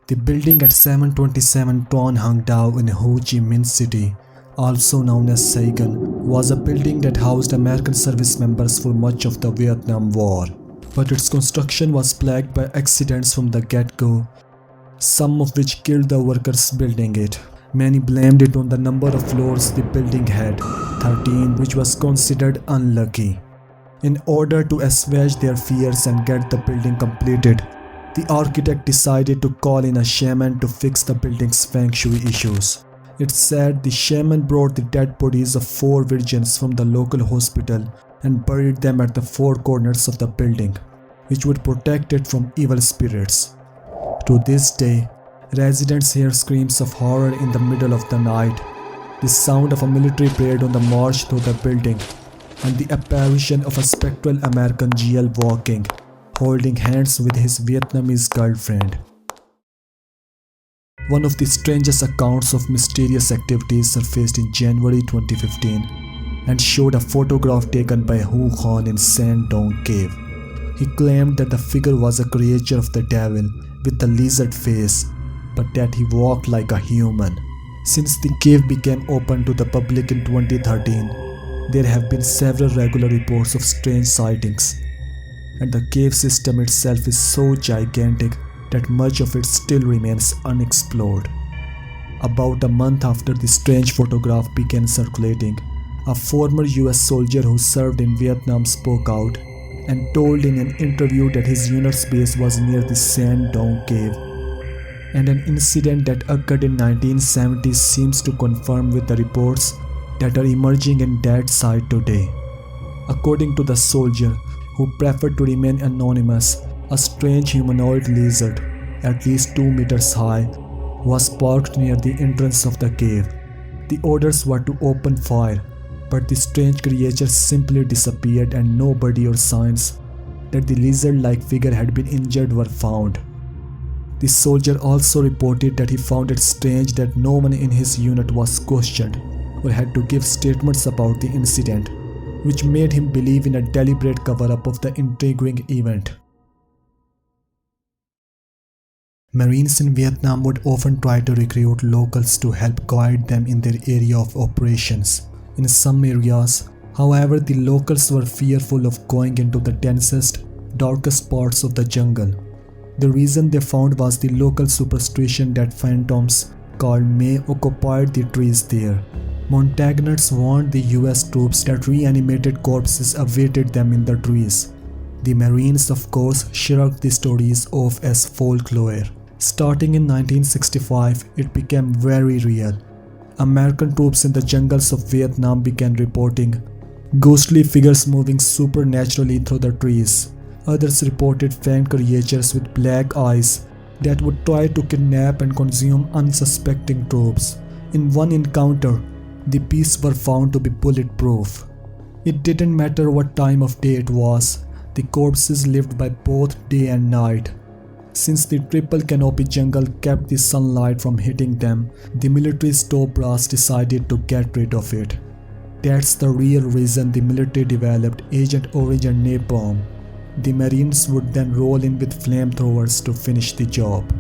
The building at 727 Ton Hang Dao in Ho Chi Minh City, also known as Saigon, was a building that housed American service members for much of the Vietnam War. But its construction was plagued by accidents from the get-go, some of which killed the workers building it. Many blamed it on the number of floors the building had, 13, which was considered unlucky. In order to assuage their fears and get the building completed, the architect decided to call in a shaman to fix the building's feng shui issues. It's said the shaman brought the dead bodies of 4 virgins from the local hospital and buried them at the 4 corners of the building, which would protect it from evil spirits. To this day, residents hear screams of horror in the middle of the night, the sound of a military parade on the march through the building, and the apparition of a spectral American GL walking, holding hands with his Vietnamese girlfriend. One of the strangest accounts of mysterious activities surfaced in January 2015 and showed a photograph taken by Hu Khan in San Dong Cave. He claimed that the figure was a creature of the devil with a lizard face, but that he walked like a human. Since the cave became open to the public in 2013, there have been several regular reports of strange sightings, and the cave system itself is so gigantic that much of it still remains unexplored. About a month after the strange photograph began circulating, a former US soldier who served in Vietnam spoke out and told in an interview that his unit's base was near the San Dong Cave, and an incident that occurred in 1970s seems to confirm with the reports that are emerging in that site today. According to the soldier, who preferred to remain anonymous, a strange humanoid lizard, at least 2 meters high, was parked near the entrance of the cave. The orders were to open fire, but the strange creature simply disappeared and no body or signs that the lizard-like figure had been injured were found. The soldier also reported that he found it strange that no one in his unit was questioned or had to give statements about the incident, which made him believe in a deliberate cover-up of the intriguing event. Marines in Vietnam would often try to recruit locals to help guide them in their area of operations. In some areas, however, the locals were fearful of going into the densest, darkest parts of the jungle. The reason they found was the local superstition that phantoms called May occupied the trees there. Montagnards warned the US troops that reanimated corpses awaited them in the trees. The Marines, of course, shrugged the stories off as folklore. Starting in 1965, it became very real. American troops in the jungles of Vietnam began reporting ghostly figures moving supernaturally through the trees. Others reported fanged creatures with black eyes that would try to kidnap and consume unsuspecting troops. In one encounter, the beasts were found to be bulletproof. It didn't matter what time of day it was, the corpses lived by both day and night. Since the triple canopy jungle kept the sunlight from hitting them, the military's top brass decided to get rid of it. That's the real reason the military developed Agent Orange and napalm. The Marines would then roll in with flamethrowers to finish the job.